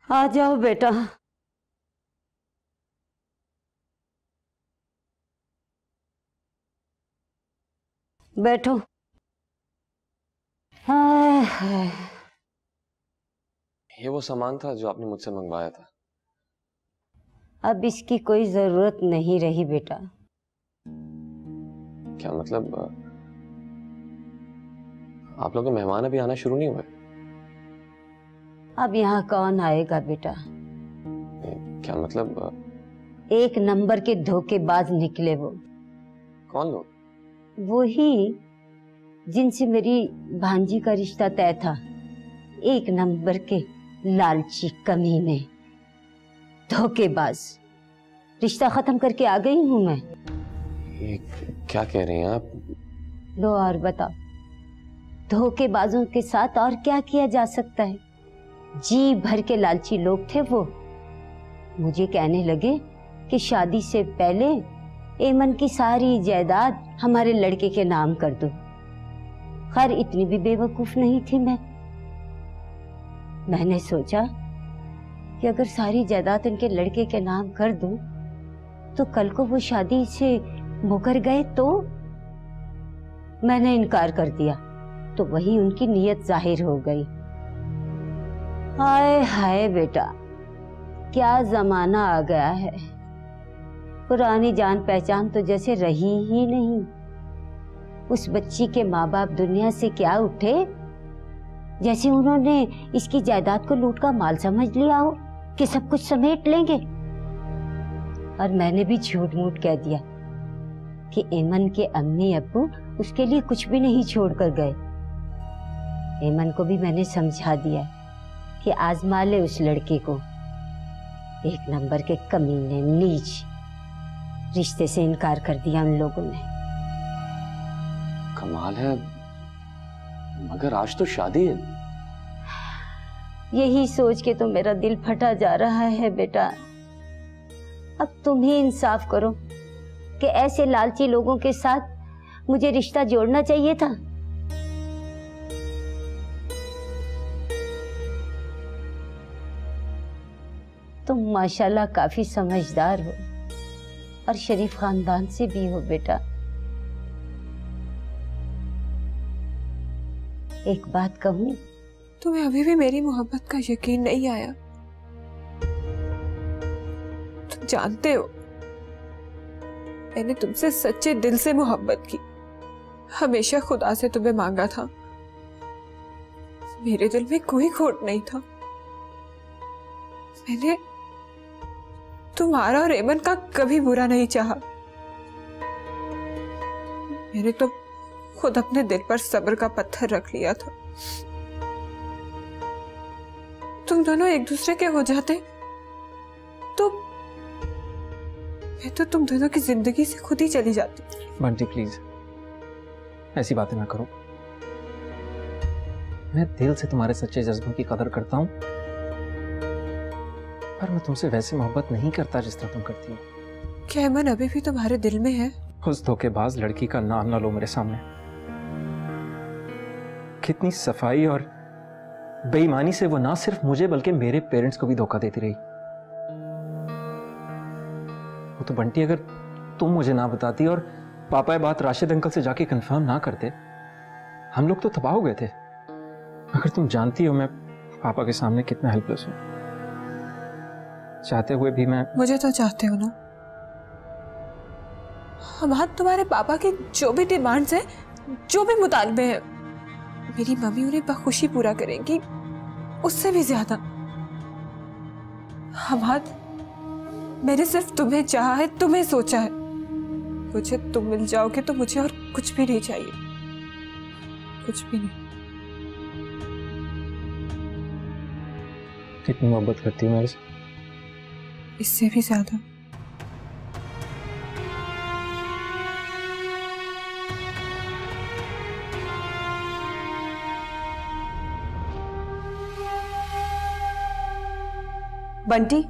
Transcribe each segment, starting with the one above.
आ जाओ बेटा। बैठो। हाय। ये वो सामान था जो आपने मुझसे मंगवाया था। अब इसकी कोई जरूरत नहीं रही बेटा। क्या मतलब आप लोग के मेहमान अभी आना शुरू नहीं हुए? अब यहाँ कौन आएगा बेटा? क्या मतलब एक नंबर के धोखेबाज निकले वो। कौन लोग? वो ही जिनसे मेरी भांजी का रिश्ता तय था। एक नंबर के लालची कमीने, धोखेबाज। रिश्ता खत्म करके आ गई हूं मैं। ये क्या कह रही हैं आप? लो और बताओ, धोखेबाजों के साथ और क्या किया जा सकता है? जी भर के लालची लोग थे वो। मुझे कहने लगे कि शादी से पहले एमन की सारी जायदाद हमारे लड़के के नाम कर दो। खैर इतनी भी बेवकूफ नहीं थी मैं। मैंने सोचा कि अगर सारी जायदाद उनके लड़के के नाम कर दूं तो कल को वो शादी से मुकर गए तो। मैंने इनकार कर दिया तो वही उनकी नीयत जाहिर हो गई। हाय हाय बेटा, क्या जमाना आ गया है। पुरानी जान पहचान तो जैसे रही ही नहीं। उस बच्ची के माँ बाप दुनिया से क्या उठे जैसे उन्होंने इसकी जायदाद को लूट का माल समझ लिया हो कि सब कुछ समेट लेंगे। और मैंने भी झूठ मूठ कह दिया कि एमन के अम्मी अब्बू उसके लिए कुछ भी नहीं छोड़ कर गए। एमन को भी मैंने समझा दिया कि आजमा ले उस लड़के को। एक नंबर के कमीने, नीच। रिश्ते से इनकार कर दिया उन लोगों ने। कमाल है, मगर आज तो शादी है। यही सोच के तो मेरा दिल फटा जा रहा है बेटा। अब तुम ही इंसाफ करो कि ऐसे लालची लोगों के साथ मुझे रिश्ता जोड़ना चाहिए था। तुम माशाल्लाह काफी समझदार हो और शरीफ खानदान से भी हो बेटा। एक बात कहूं, तुम्हें अभी भी मेरी मोहब्बत का यकीन नहीं आया? तुम जानते हो मैंने तुमसे सच्चे दिल से मोहब्बत की। हमेशा खुदा से तुम्हें मांगा था। मेरे दिल में कोई खोट नहीं था। मैंने तुम्हारा और एमन का कभी बुरा नहीं चाहा। मैंने तो खुद अपने दिल पर सब्र का पत्थर रख लिया था। तुम दोनों एक दूसरे के हो जाते तो मैं तो तुम दोनों की जिंदगी से खुद ही चली जाती। बंटी प्लीज ऐसी बातें ना करो। मैं दिल से तुम्हारे सच्चे जज्बों की कदर करता हूं, पर मैं तुमसे वैसे मोहब्बत नहीं करता जिस तरह तुम करती हो। क्या एमन अभी भी तुम्हारे दिल में है? उस धोखेबाज लड़की का नाम ना लो मेरे सामने। कितनी सफाई और बेईमानी से वो ना सिर्फ मुझे बल्कि मेरे पेरेंट्स को भी धोखा देती रही। वो तो बंटी, अगर तुम मुझे ना बताती और पापा ये बात राशिद अंकल से जाके कंफर्म ना करते, हम लोग तो तबाह हो गए थे। अगर तुम जानती हो मैं पापा के सामने कितना हेल्पलेस हूं। चाहते हुए भी मैं। मुझे तो चाहते हो ना। हमारे तुम्हारे पापा के जो भी डिमांड्स हैं, जो भी मुतालबे हैं, मेरी मम्मी उन्हें बखुशी पूरा करेंगी, उससे भी ज्यादा। हमाद, मैंने सिर्फ तुम्हें चाहा है, तुम्हें सोचा है। मुझे तुम मिल जाओगे तो मुझे और कुछ भी नहीं चाहिए, कुछ भी नहीं। कितनी मोहब्बत करती हूँ मेरे से? इससे भी ज्यादा। बंटी,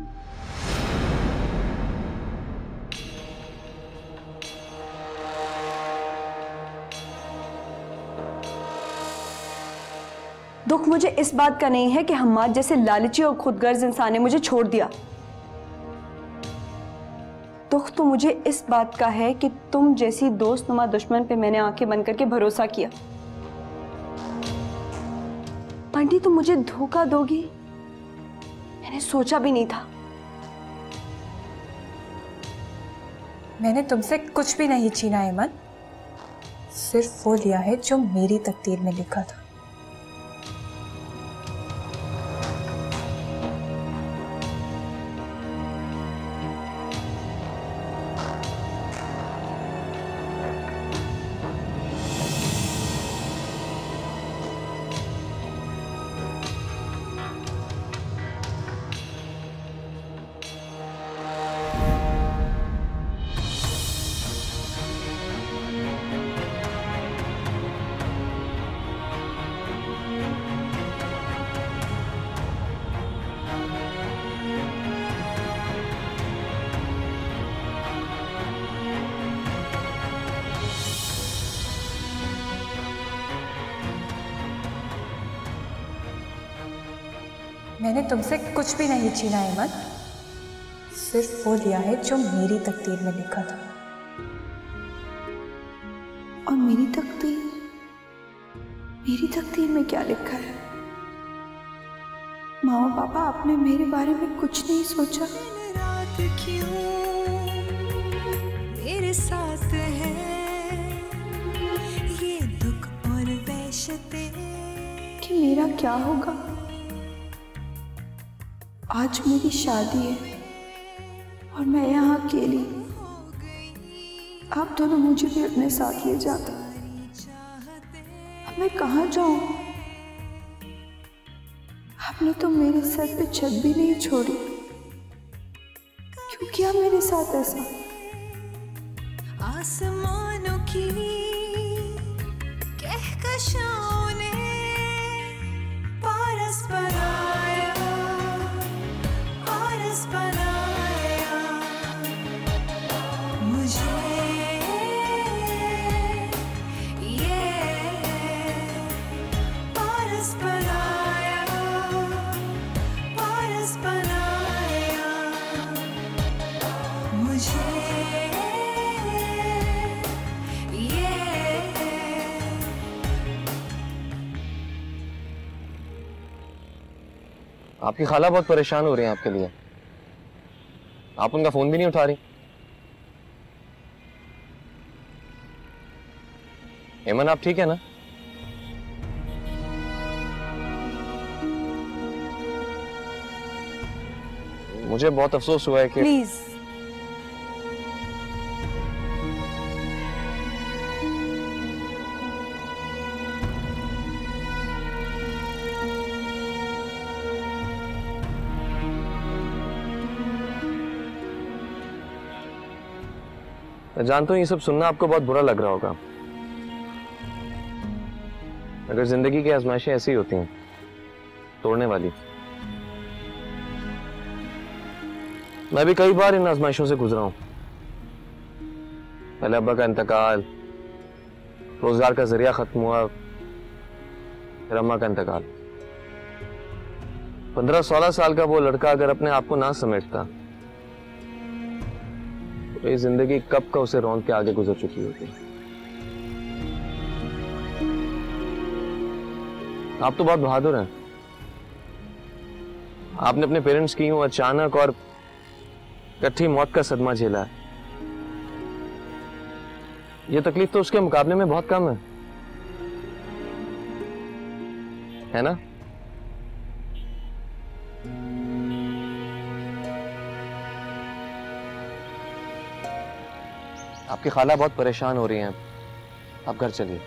दुख मुझे इस बात का नहीं है कि हम्माद जैसे लालची और खुदगर्ज इंसान ने मुझे छोड़ दिया। दुख तो मुझे इस बात का है कि तुम जैसी दोस्तनुमा दुश्मन पे मैंने आंखें बंद करके भरोसा किया। बंटी तुम मुझे धोखा दोगी, मैंने सोचा भी नहीं था। मैंने तुमसे कुछ भी नहीं छीना ऐमन, सिर्फ वो लिया है जो मेरी तकदीर में लिखा था। मैंने तुमसे कुछ भी नहीं छीना ऐमन, सिर्फ वो लिया है जो मेरी तकदीर में लिखा था। और मेरी तकदीर में क्या लिखा है? माँ पापा आपने मेरे बारे में कुछ नहीं सोचा। रात क्यों मेरे साथ है ये दुख और वहशतें कि मेरा क्या होगा? आज मेरी शादी है और मैं यहाँ अकेली। आप दोनों मुझे भी अपने साथ ले जाते। अब मैं कहाँ जाऊँ? आपने तो मेरे सर पे छत भी नहीं छोड़ी। क्यों किया मेरे साथ ऐसा? आसमानों की कहकशाओं ने पारस बनाया, पारस बनाया मुझे। ये पारस बनाया, पारस बनाया मुझे। आपकी खाला बहुत परेशान हो रही हैं आपके लिए। आप उनका फोन भी नहीं उठा रही। ऐमन आप ठीक है ना? मुझे बहुत अफसोस हुआ है कि प्लीज मैं जानता हूं ये सब सुनना आपको बहुत बुरा लग रहा होगा, मगर जिंदगी की आजमाइशें ऐसी होती हैं, तोड़ने वाली। मैं भी कई बार इन आजमाइशों से गुजरा हूं। पहले अब्बा का इंतकाल, रोजगार का जरिया खत्म हुआ, फिर अम्मा का इंतकाल। 15-16 साल का वो लड़का अगर अपने आप को ना समेटता तो ये जिंदगी कब का उसे रौंद के आगे गुजर चुकी होती। आप तो बहुत बहादुर हैं। आपने अपने पेरेंट्स की यूं अचानक और इकट्ठी मौत का सदमा झेला है। ये तकलीफ तो उसके मुकाबले में बहुत कम है ना? आपकी खाला बहुत परेशान हो रही हैं, आप घर चलिए।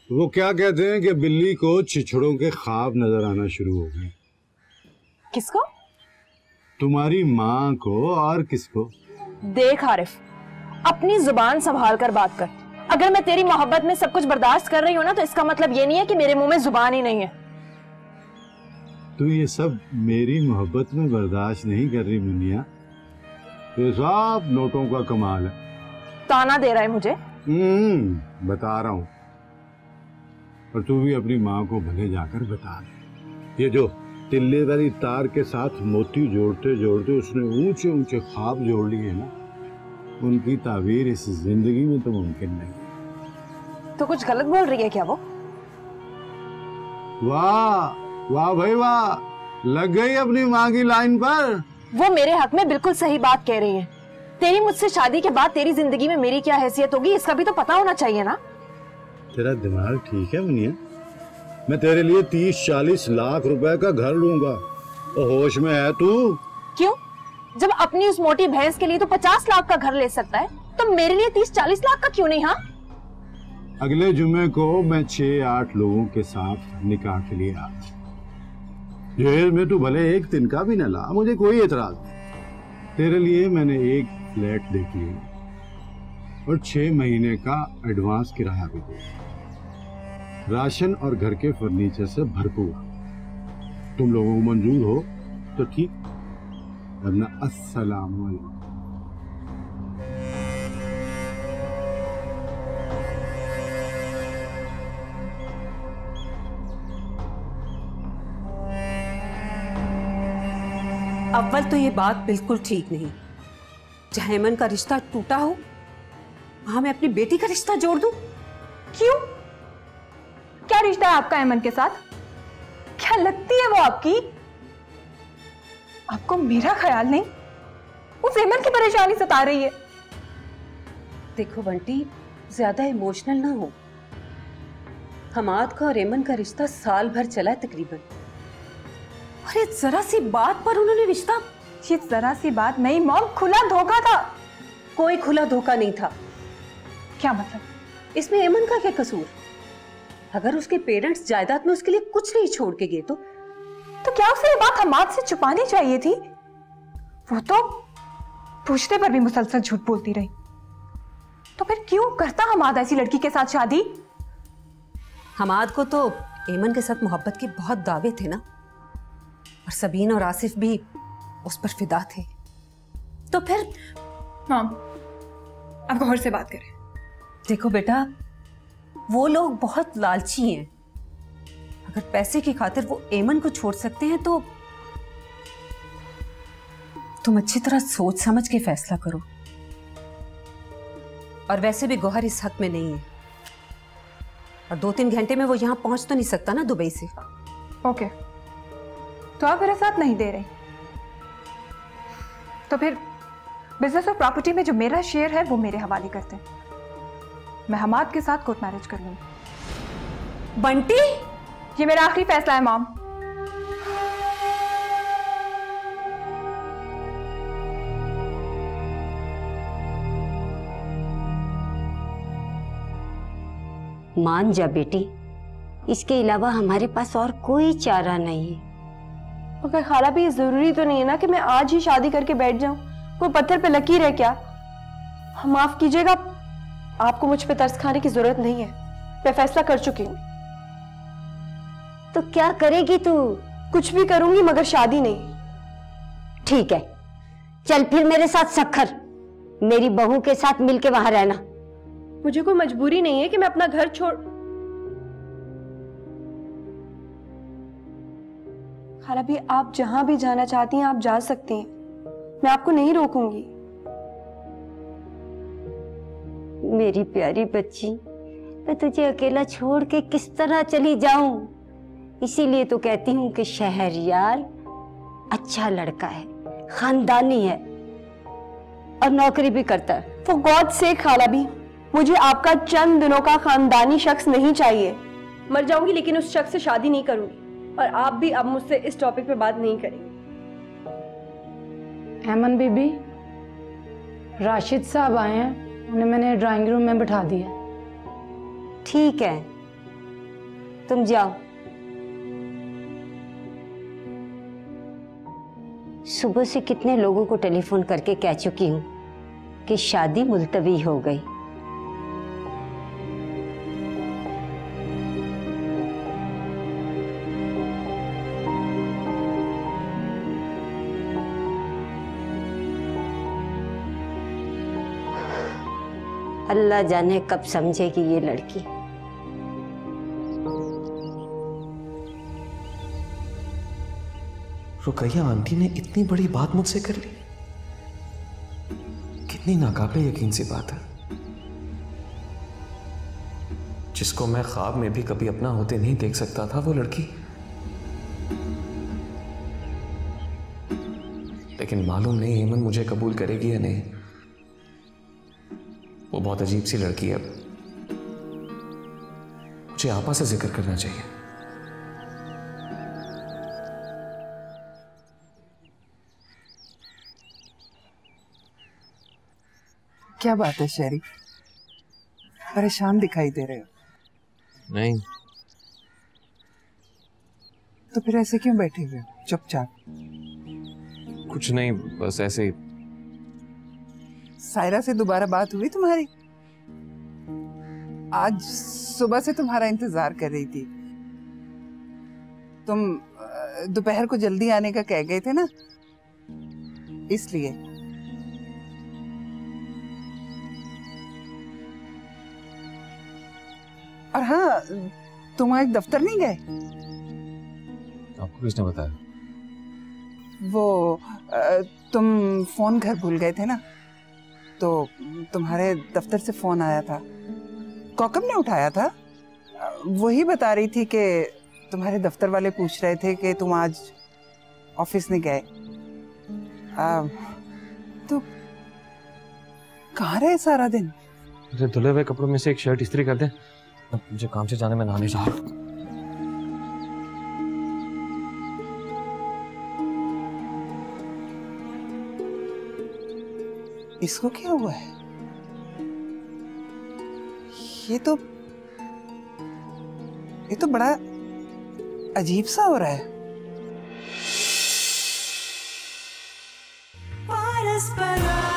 वो क्या कहते हैं कि बिल्ली को छिछड़ों के ख्वाब नजर आना शुरू हो गए। किसको? तुम्हारी माँ को। और किसको? देख आरिफ, अपनी जुबान संभाल कर बात कर। अगर मैं तेरी मोहब्बत में सब कुछ बर्दाश्त कर रही हूँ ना, तो इसका मतलब ये नहीं है कि मेरे मुंह में जुबान ही नहीं है। तू ये सब मेरी मोहब्बत में बर्दाश्त नहीं कर रही मुनिया, ये सब नोटों का कमाल है। ताना दे रहा है मुझे। बता रहा हूँ, और तू भी अपनी माँ को भले जाकर बता दे। ये जो तिल्ले वाली तार के साथ मोती जोड़ते जोड़ते उसने ऊंचे ऊंचे ख्वाब जोड़ लिए ना, उनकी ताबीर इस जिंदगी में तो मुमकिन नहीं। तो कुछ गलत बोल रही है क्या वो? वाह वाह भाई वाह, लग गई अपनी माँ की लाइन पर। वो मेरे हक में बिल्कुल सही बात कह रही है। तेरी मुझसे शादी के बाद तेरी जिंदगी में मेरी क्या हैसियत होगी, इसका भी तो पता होना चाहिए ना। तेरा दिमाग ठीक है मुनिया? मैं तेरे लिए 30-40 लाख रुपए का घर लूंगा, तो होश में है तू? क्यों? जब अपनी उस मोटी भैंस के लिए तो 50 लाख का घर ले सकता है, तो मेरे लिए 30-40 लाख का क्यों नहीं? हाँ, अगले जुमे को मैं 6-8 लोगों के साथ निकाह के लिए आ। जेल में तू भले एक तिनका भी न ला, मुझे कोई एतराज नहीं। तेरे लिए मैंने एक फ्लैट देख लिया और 6 महीने का एडवांस किराया भी दिया, राशन और घर के फर्नीचर से भरपूर। तुम लोगों को मंजूर हो तो ठीक, वरना अस्सलाम वालेकुम। अव्वल तो ये बात बिल्कुल ठीक नहीं। जहां हेमन का रिश्ता टूटा हो, वहां मैं अपनी बेटी का रिश्ता जोड़ दूं? क्यों? क्या रिश्ता है आपका हेमन के साथ? क्या लगती है वो आपकी? आपको मेरा ख्याल नहीं, उस हेमन की परेशानी सता रही है। देखो बंटी, ज्यादा इमोशनल ना हो। हमाद का और हेमन का रिश्ता साल भर चला है तकरीबन, और ये जरा सी बात पर उन्होंने रिश्ता। ये जरा सी बात नहीं मॉम, खुला धोखा था। कोई खुला धोखा नहीं था। क्या मतलब? इसमें हेमन का क्या कसूर? अगर उसके पेरेंट्स जायदाद में उसके लिए कुछ नहीं छोड़ के गए तो क्या उसे ये बात हमाद से छुपानी चाहिए थी? वो तो पूछने पर भी मुसलसल झूठ बोलती रही। तो फिर क्यों करता हमाद ऐसी लड़की के साथ शादी? हमाद को तो हेमन के साथ मोहब्बत के बहुत दावे थे ना, और सबीन और आसिफ भी उस पर फिदा थे। तो फिर मॉम, आप गौर से बात करें। देखो बेटा, वो लोग बहुत लालची हैं। अगर पैसे की खातिर वो हेमन को छोड़ सकते हैं तो तुम अच्छी तरह सोच समझ के फैसला करो। और वैसे भी गौहर इस हक में नहीं है, और 2-3 घंटे में वो यहां पहुंच तो नहीं सकता ना दुबई से। ओके, तो आप मेरा साथ नहीं दे रहे, तो फिर बिजनेस और प्रॉपर्टी में जो मेरा शेयर है वो मेरे हवाले करते हैं। मैं हमाद के साथ कोर्ट मैरिज कर लूंगी। बंटी, ये मेरा आखिरी फैसला है मॉम। मान जा बेटी, इसके अलावा हमारे पास और कोई चारा नहीं है। मगर खाला भी जरूरी तो नहीं है ना कि मैं आज ही शादी करके बैठ जाऊं। वो पत्थर पे लकीर है क्या? माफ कीजिएगा, आपको मुझ पे तरस खाने की जरूरत नहीं है। मैं फैसला कर चुकी हूँ। तो क्या करेगी तू? कुछ भी करूंगी मगर शादी नहीं। ठीक है, चल फिर मेरे साथ सखर, मेरी बहू के साथ मिलके वहां रहना। मुझे कोई मजबूरी नहीं है कि मैं अपना घर छोड़। खाला भी, आप जहां भी जाना चाहती हैं आप जा सकती हैं, मैं आपको नहीं रोकूंगी। मेरी प्यारी बच्ची, मैं तुझे अकेला छोड़ के किस तरह चली जाऊं? इसीलिए तो कहती हूँ कि शहरयार अच्छा लड़का है, खानदानी है और नौकरी भी करता है। For God's sake खाला भी, मुझे आपका चंद दिनों का खानदानी शख्स नहीं चाहिए। मर जाऊंगी लेकिन उस शख्स से शादी नहीं करूंगी, और आप भी अब मुझसे इस टॉपिक पे बात नहीं करेंगे। हेमन बीबी, राशिद साहब आए हैं, उन्हें मैंने ड्राइंग रूम में बिठा दिया। ठीक है, तुम जाओ। सुबह से कितने लोगों को टेलीफोन करके कह चुकी हूँ कि शादी मुलतवी हो गई। अल्लाह जाने कब समझेगी ये लड़की। रुकैया आंटी ने इतनी बड़ी बात मुझसे कर ली। कितनी नाकाबिले यकीन सी बात है। जिसको मैं ख्वाब में भी कभी अपना होते नहीं देख सकता था, वो लड़की। लेकिन मालूम नहीं हेमन मुझे कबूल करेगी या नहीं। वो बहुत अजीब सी लड़की है। मुझे आपा से जिक्र करना चाहिए। क्या बात है शेरी, परेशान दिखाई दे रहे हो? नहीं। तो फिर ऐसे क्यों बैठे हुए हो चुपचाप? कुछ नहीं, बस ऐसे ही। सायरा से दोबारा बात हुई तुम्हारी? आज सुबह से तुम्हारा इंतजार कर रही थी। तुम दोपहर को जल्दी आने का कह गए थे ना, इसलिए। और हाँ, तुम आज दफ्तर नहीं गए? आपको किसने बताया? वो तुम फोन घर भूल गए थे ना, तो तुम्हारे दफ्तर से फोन आया था। कौकब ने उठाया था। वही बता रही थी कि तुम्हारे दफ्तर वाले पूछ रहे थे कि तुम आज ऑफिस नहीं गए। तो कहाँ रहे सारा दिन? मुझे धुले हुए कपड़ों में से एक शर्ट इस्त्री कर दे, मुझे काम से जाने में नहाने जा। इसको क्या हुआ है? ये तो बड़ा अजीब सा हो रहा है। पारस पराया